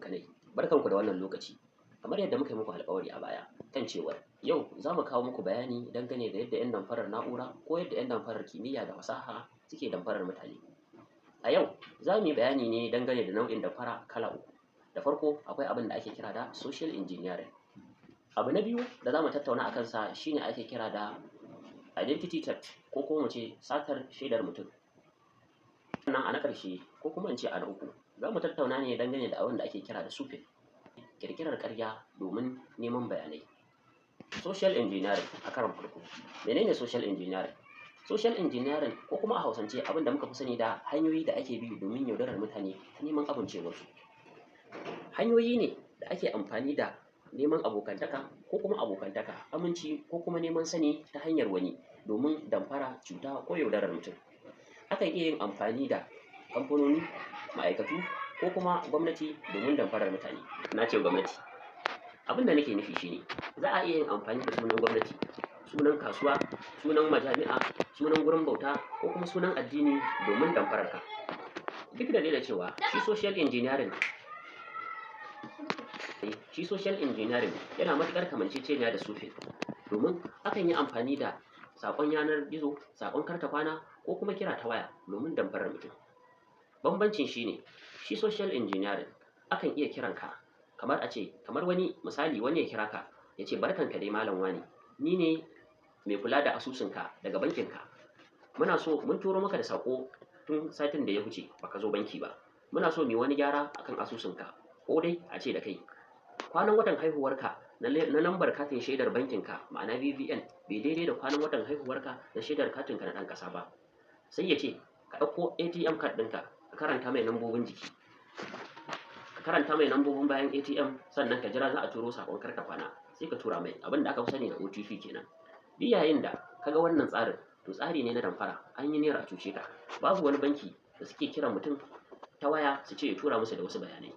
abokanai, barkanku da wannan lokaci. Kamar yadda muka yi muku alƙawari a baya kan cewar yau za mu kawo muku bayani dangane da yadda 'yan damfarar na'ura ko yadda 'yan damfarar kimiyya da fasaha suke damfarar mutane. A yau za mu yi bayani ne dangane da nau'in damfara kala uku. Da farko akwai abin da ake kira da social engineering. Abu na biyu da za mu tattauna a kansa shine ake kira da identity theft ko kuma mu ce satar shaidar mutum. Sannan a na ƙarshe ko kuma in ce a na uku za mu tattauna ne dangane da abin da ake kira da spoofing, ƙirƙirar ƙarya domin neman bayanai. Social engineering a karon farko. Menene social engineering? Social engineering ko kuma a Hausance abin da muka fi sani da hanyoyi da ake bi domin yaudarar mutane ta neman amincewarsu. Hanyoyi ne da ake amfani da neman abokantaka ko kuma abokantaka, aminci ko kuma neman sani ta hanyar wani domin damfara, cuta ko yaudarar mutum. Akan iya yin amfani da kamfanoni, ma'aikatu ko kuma gwamnati domin damfarar mutane. Na ce gwamnati. Abin da nake nufi shine za a iya yin amfani da sunan gwamnati, sunan kasuwa, sunan majami'a, sunan gurin bauta ko kuma sunan addini domin damfarar ka. Duk da dai da cewa shi social engineering yana matuƙar kamanceceniya da spoofing domin akan yi amfani da saƙon yanar gizo, saƙon karta kwana ko kuma kira ta waya domin damfarar mutum. Bambancin shine shi social engineering akan iya kiran ka kamar wani misali wani ya kira ka ya ce barkanka dai malam wane, ni ne mai kula da asusunka daga bankinka. Mun turo maka da saƙo tun satin da ya wuce baka zo banki ba. Muna so mu yi wani gyara akan asusunka ko dai a ce da kai kwanan watan haihuwarka na lambar katin shaidar bankinka ma'ana BVN bai daidai da kwanan watan haihuwarka na shaidar katinka na ɗan ƙasa ba. Sai ya ce ka ɗauko ATM card ɗinka ka karanta mai lambobin jiki, ka karanta mai lambobin bayan ATM sannan ka jira za a turo saƙon karta kwana sai ka tura mai abin da aka fi sani da OTP kenan. Duk yayin da ka ga wannan tsarin to tsari ne na damfara, an yi niyyar a cuce ka. Babu wani banki da suke kiran mutum ta waya su ce ya tura musu da wasu bayanai.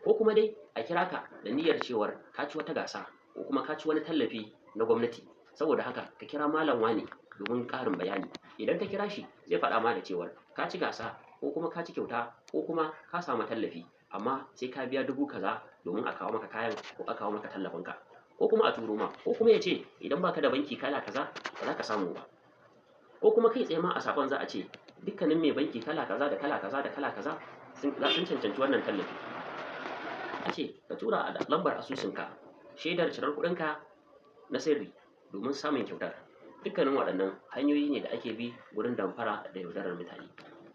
Ko kuma dai a kira ka da niyyar cewar ka ci wata gasa ko kuma ka ci wani tallafi na gwamnati. Saboda haka ka kira malam wane domin ƙarin bayani. Idan ka kira shi zai faɗa ma da cewar ka ci gasa ko kuma ka ci kyauta ko kuma ka samu tallafi amma sai ka biya dubu kaza domin a kawo maka kayan ko a kawo maka tallafinka. Ko kuma a turo ma ko kuma ya ce idan baka da banki kala kaza ba za ka samu ba. Ko kuma kai tsaye ma a saƙon za a ce dukkanin mai banki kala kaza da kala kaza da kala kaza sun cancanci wannan tallafi. A ce ka tura a lambar asusunka shaidar cirar kuɗinka na sirri domin samun kyautar. Dukkanin waɗannan hanyoyi ne da ake bi wurin damfara da yaudarar mutane.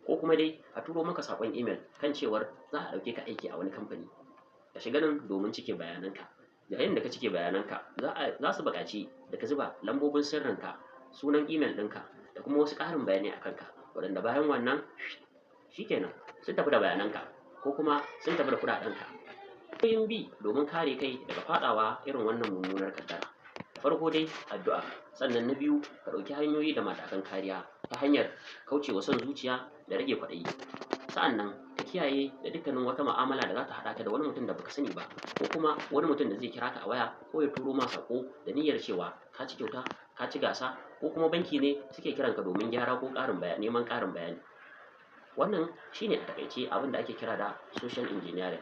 Ko kuma dai a turo maka saƙon email kan cewar za a ɗauke ka aiki a wani kamfani. Ka shiga nan domin cike bayananka. Yayin da ka cike bayananka za su buƙaci da ka zuba lambobin sirrinka, sunan email ɗinka da kuma wasu ƙarin bayanai a kanka waɗanda bayan wannan shikenan sun tafi da bayananka ko kuma sun tafi da kuɗaɗenka. Hanyoyin bi domin kare kai daga faɗawa irin wannan mummunar kaddara. Da farko dai addu'a, sannan na biyu ka ɗauki hanyoyi da matakan kariya ta hanyar kaucewa son zuciya da rage kwaɗayi. Sa'annan ka kiyaye da dukkanin wata mu'amala da za ta haɗa ka da wani mutum da baka sani ba ko kuma wani mutum da zai kira ka a waya ko ya turo ma saƙo da niyyar cewa ka ci kyauta, ka ci gasa ko kuma banki ne suke kiranka domin gyara ko neman ƙarin bayani. Wannan shine a taƙaice abin da ake kira da social engineering.